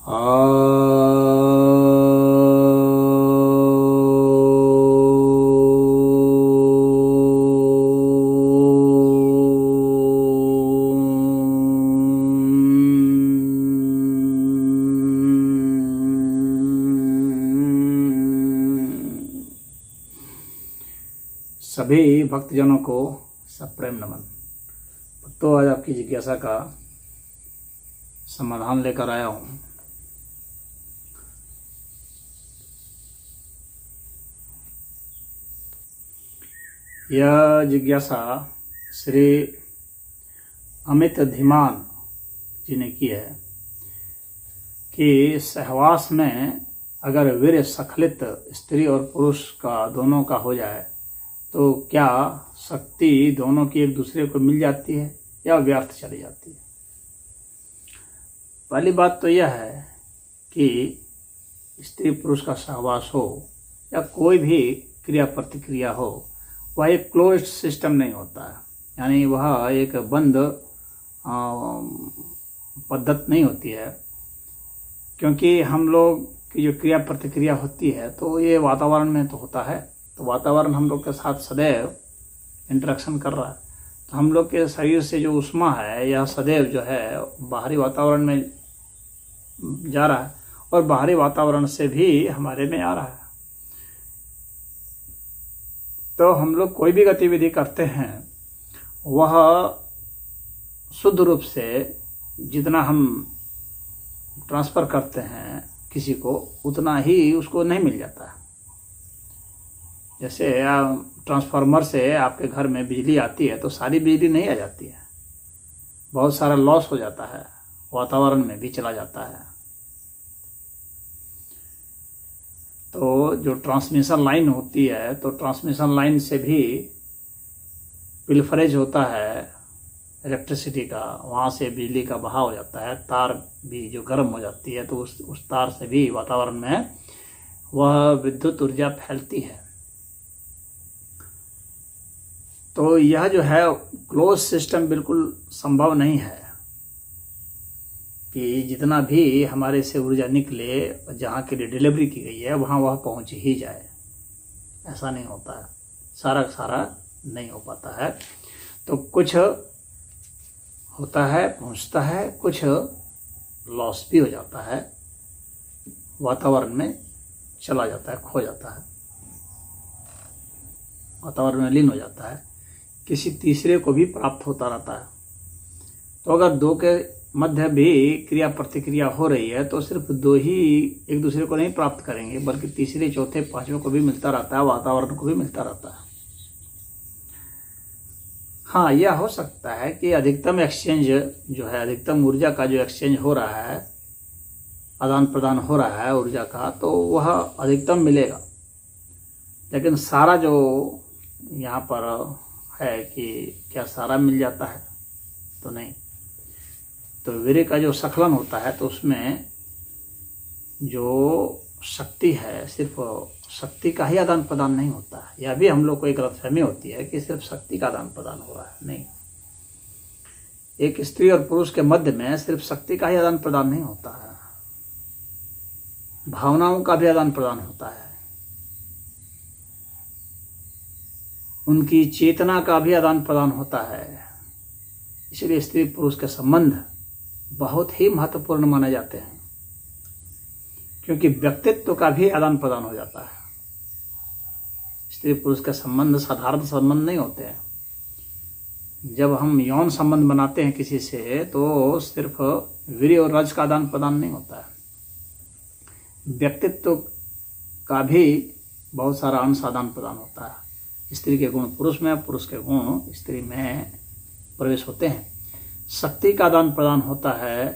सभी भक्तजनों को सप्रेम नमन। तो आज आपकी जिज्ञासा का समाधान लेकर आया हूँ। यह जिज्ञासा श्री अमित धीमान जी ने की है कि सहवास में अगर वीर्य सखलित स्त्री और पुरुष का दोनों का हो जाए तो क्या शक्ति दोनों की एक दूसरे को मिल जाती है या व्यर्थ चली जाती है। पहली बात तो यह है कि स्त्री पुरुष का सहवास हो या कोई भी क्रिया प्रतिक्रिया हो, वह एक क्लोज्ड सिस्टम नहीं होता है, यानी वह एक बंद पद्धति नहीं होती है। क्योंकि हम लोग की जो क्रिया प्रतिक्रिया होती है तो ये वातावरण में तो होता है, तो वातावरण हम लोग के साथ सदैव इंटरेक्शन कर रहा है। तो हम लोग के शरीर से जो ऊष्मा है यह सदैव जो है बाहरी वातावरण में जा रहा है और बाहरी वातावरण से भी हमारे में आ रहा है। तो हम लोग कोई भी गतिविधि करते हैं वह शुद्ध रूप से जितना हम ट्रांसफ़र करते हैं किसी को उतना ही उसको नहीं मिल जाता है। जैसे ट्रांसफार्मर से आपके घर में बिजली आती है तो सारी बिजली नहीं आ जाती है, बहुत सारा लॉस हो जाता है, वातावरण में भी चला जाता है। तो जो ट्रांसमिशन लाइन होती है तो ट्रांसमिशन लाइन से भी पिलफरेज होता है इलेक्ट्रिसिटी का, वहाँ से बिजली का बहाव हो जाता है, तार भी जो गर्म हो जाती है तो उस तार से भी वातावरण में वह विद्युत ऊर्जा फैलती है। तो यह जो है क्लोज सिस्टम बिल्कुल संभव नहीं है कि जितना भी हमारे से ऊर्जा निकले जहाँ के लिए डिलीवरी की गई है वहाँ वह पहुँच ही जाए, ऐसा नहीं होता है, सारा सारा नहीं हो पाता है। तो कुछ होता है पहुँचता है, कुछ लॉस भी हो जाता है, वातावरण में चला जाता है, खो जाता है, वातावरण में लीन हो जाता है, किसी तीसरे को भी प्राप्त होता रहता है। तो अगर दो के मध्य भी क्रिया प्रतिक्रिया हो रही है तो सिर्फ दो ही एक दूसरे को नहीं प्राप्त करेंगे, बल्कि तीसरे चौथे पांचवें को भी मिलता रहता है, वातावरण को भी मिलता रहता है। हाँ, यह हो सकता है कि अधिकतम एक्सचेंज जो है, अधिकतम ऊर्जा का जो एक्सचेंज हो रहा है, आदान प्रदान हो रहा है ऊर्जा का, तो वह अधिकतम मिलेगा। लेकिन सारा जो यहाँ पर है कि क्या सारा मिल जाता है, तो नहीं। तो वीर्य का जो स्खलन होता है तो उसमें जो शक्ति है सिर्फ शक्ति का ही आदान प्रदान नहीं होता है। यह भी हम लोग को एक गलतफहमी होती है कि सिर्फ शक्ति का आदान प्रदान हो रहा है, नहीं। एक स्त्री और पुरुष के मध्य में सिर्फ शक्ति का ही आदान प्रदान नहीं होता है, भावनाओं का भी आदान प्रदान होता है, उनकी चेतना का भी आदान प्रदान होता है। इसलिए स्त्री पुरुष के संबंध बहुत ही महत्वपूर्ण माने जाते हैं, क्योंकि व्यक्तित्व का भी आदान प्रदान हो जाता है। स्त्री पुरुष के संबंध साधारण संबंध नहीं होते हैं। जब हम यौन संबंध बनाते हैं किसी से तो सिर्फ वीर्य और रज का आदान प्रदान नहीं होता है, व्यक्तित्व का भी बहुत सारा अंश आदान प्रदान होता है। स्त्री के गुण पुरुष में, पुरुष के गुण स्त्री में प्रवेश होते हैं। शक्ति का आदान प्रदान होता है।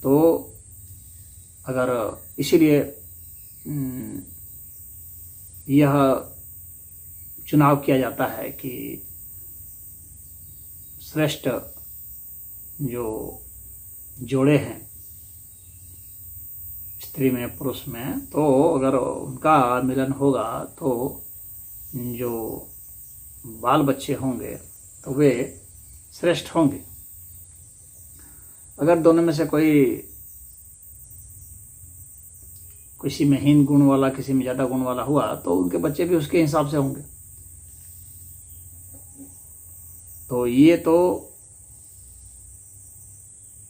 तो अगर इसीलिए यह चुनाव किया जाता है कि श्रेष्ठ जो जोड़े हैं स्त्री में पुरुष में, तो अगर उनका मिलन होगा तो जो बाल बच्चे होंगे तो वे श्रेष्ठ होंगे। अगर दोनों में से कोई किसी में हीन गुण वाला, किसी में ज़्यादा गुण वाला हुआ तो उनके बच्चे भी उसके हिसाब से होंगे। तो ये तो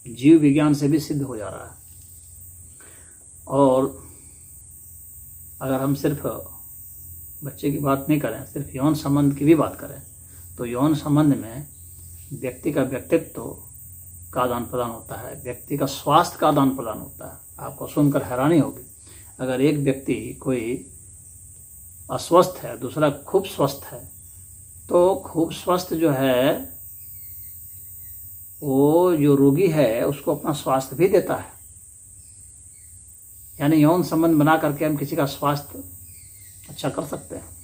जीव विज्ञान से भी सिद्ध हो जा रहा है। और अगर हम सिर्फ बच्चे की बात नहीं करें, सिर्फ यौन संबंध की भी बात करें, तो यौन संबंध में व्यक्ति का व्यक्तित्व का आदान प्रदान होता है, व्यक्ति का स्वास्थ्य का आदान प्रदान होता है। आपको सुनकर हैरानी होगी, अगर एक व्यक्ति कोई अस्वस्थ है, दूसरा खूब स्वस्थ है, तो खूब स्वस्थ जो है वो जो रोगी है उसको अपना स्वास्थ्य भी देता है। यानी यौन संबंध बना करके हम किसी का स्वास्थ्य अच्छा कर सकते हैं।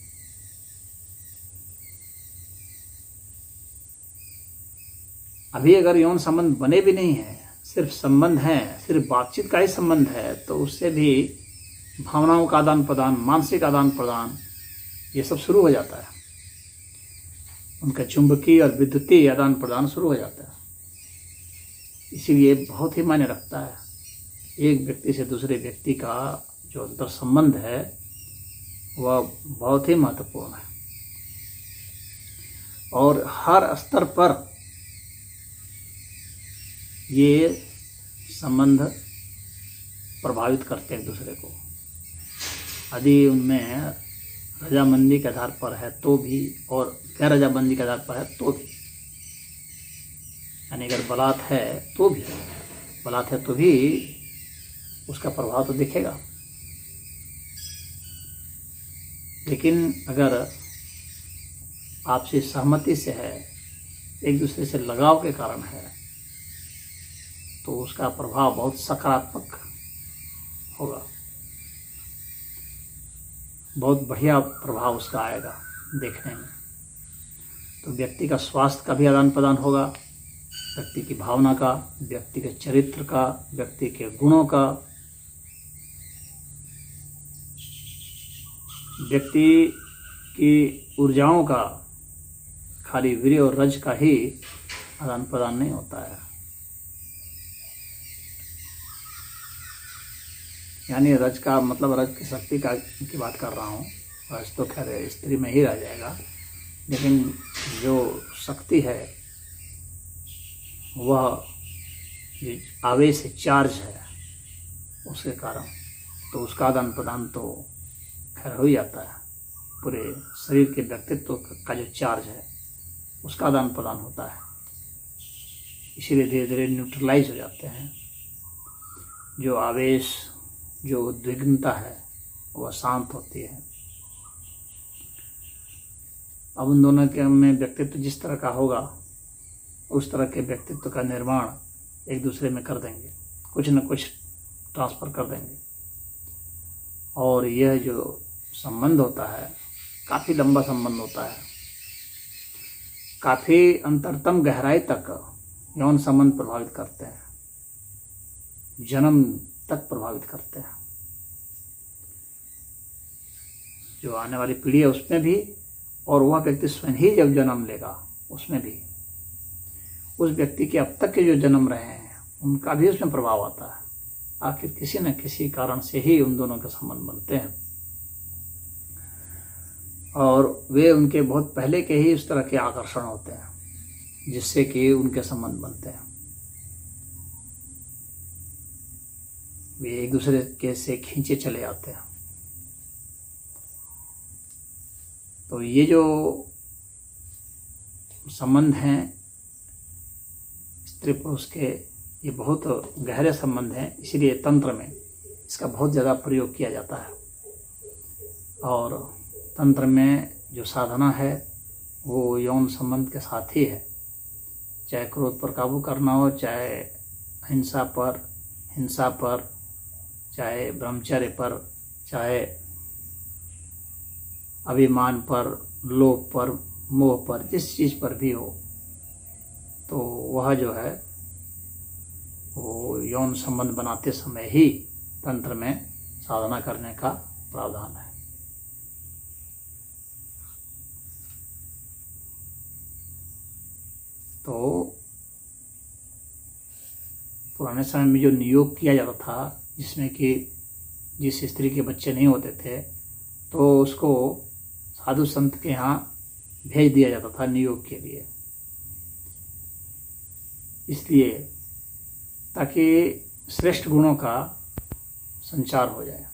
अभी अगर यौन संबंध बने भी नहीं है, सिर्फ संबंध है, सिर्फ बातचीत का ही संबंध है, तो उससे भी भावनाओं का आदान प्रदान, मानसिक आदान प्रदान, ये सब शुरू हो जाता है। उनका चुंबकीय और विद्युतीय आदान प्रदान शुरू हो जाता है। इसीलिए बहुत ही मायने रखता है एक व्यक्ति से दूसरे व्यक्ति का जो अंतर संबंध है वह बहुत ही महत्वपूर्ण है। और हर स्तर पर ये संबंध प्रभावित करते हैं एक दूसरे को। यदि उनमें रजामंदी के आधार पर है तो भी, और गैर रजामंदी के आधार पर है तो भी, यानी अगर बलात् है तो भी, बलात् है तो भी उसका प्रभाव तो दिखेगा। लेकिन अगर आपसी सहमति से है, एक दूसरे से लगाव के कारण है, तो उसका प्रभाव बहुत सकारात्मक होगा, बहुत बढ़िया प्रभाव उसका आएगा देखने में। तो व्यक्ति का स्वास्थ्य का भी आदान प्रदान होगा, व्यक्ति की भावना का, व्यक्ति के चरित्र का, व्यक्ति के गुणों का, व्यक्ति की ऊर्जाओं का। खाली वीर्य और रज का ही आदान प्रदान नहीं होता है। यानी रज का मतलब रज की शक्ति की बात कर रहा हूँ। रज तो खैर स्त्री में ही रह जाएगा, लेकिन जो शक्ति है वह आवेश से चार्ज है, उसके कारण तो उसका आदान प्रदान तो खैर हो ही जाता है। पूरे शरीर के व्यक्तित्व का जो चार्ज है उसका आदान प्रदान होता है, इसीलिए धीरे धीरे न्यूट्रलाइज हो जाते हैं। जो आवेश, जो उद्विग्नता है वह शांत होती है। अब उन दोनों के में व्यक्तित्व जिस तरह का होगा उस तरह के व्यक्तित्व का निर्माण एक दूसरे में कर देंगे, कुछ न कुछ ट्रांसफ़र कर देंगे। और यह जो संबंध होता है काफ़ी लंबा संबंध होता है, काफ़ी अंतरतम गहराई तक यौन संबंध प्रभावित करते हैं, जन्म तक प्रभावित करते हैं। जो आने वाली पीढ़ी है उसमें भी, और वह व्यक्ति स्वयं ही जब जन्म लेगा उसमें भी, उस व्यक्ति के अब तक के जो जन्म रहे हैं उनका भी उसमें प्रभाव आता है। आखिर किसी न किसी कारण से ही उन दोनों के संबंध बनते हैं, और वे उनके बहुत पहले के ही उस तरह के आकर्षण होते हैं जिससे कि उनके संबंध बनते हैं। वे एक दूसरे के से खींचे चले आते हैं। तो ये जो संबंध हैं स्त्री पुरुष के, ये बहुत गहरे संबंध हैं, इसीलिए तंत्र में इसका बहुत ज़्यादा प्रयोग किया जाता है। और तंत्र में जो साधना है वो यौन संबंध के साथ ही है, चाहे क्रोध पर काबू करना हो, चाहे हिंसा पर, चाहे ब्रह्मचर्य पर, चाहे अभिमान पर, लोभ पर, मोह पर, जिस चीज़ पर भी हो, तो वह जो है वो यौन संबंध बनाते समय ही तंत्र में साधना करने का प्रावधान है। तो पुराने समय में जो नियोग किया जाता था, जिसमें कि जिस स्त्री के बच्चे नहीं होते थे तो उसको साधु संत के यहाँ भेज दिया जाता था नियोग के लिए, इसलिए ताकि श्रेष्ठ गुणों का संचार हो जाए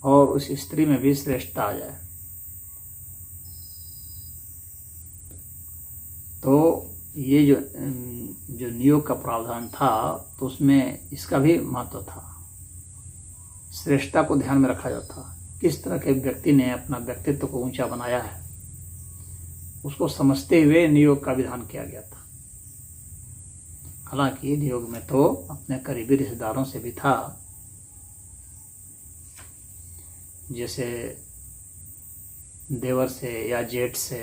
और उस स्त्री में भी श्रेष्ठता आ जाए। तो ये जो नियोग का प्रावधान था तो उसमें इसका भी महत्व था, श्रेष्ठता को ध्यान में रखा जाता था। किस तरह के व्यक्ति ने अपना व्यक्तित्व को ऊंचा बनाया है उसको समझते हुए नियोग का विधान किया गया था। हालांकि नियोग में तो अपने करीबी रिश्तेदारों से भी था, जैसे देवर से या जेठ से,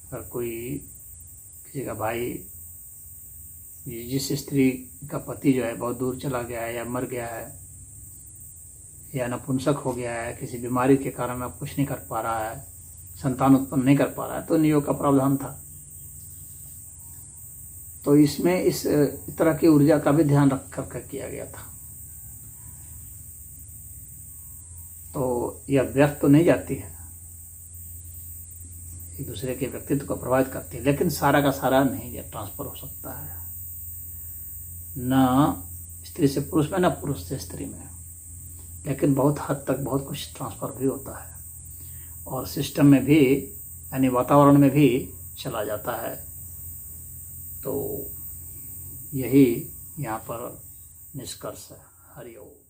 अगर कोई किसी का भाई, जिस स्त्री का पति जो है बहुत दूर चला गया है या मर गया है या नपुंसक हो गया है, किसी बीमारी के कारण अब कुछ नहीं कर पा रहा है, संतान उत्पन्न नहीं कर पा रहा है, तो नियोग का प्रावधान था। तो इसमें इस तरह की ऊर्जा का भी ध्यान रख कर किया गया था। तो यह व्यर्थ तो नहीं जाती है, एक दूसरे के व्यक्तित्व को प्रभावित करती है, लेकिन सारा का सारा नहीं ट्रांसफर हो सकता है, न स्त्री से पुरुष में न पुरुष से स्त्री में, लेकिन बहुत हद तक बहुत कुछ ट्रांसफर भी होता है और सिस्टम में भी यानी वातावरण में भी चला जाता है। तो यही यहाँ पर निष्कर्ष है। हरि ओम।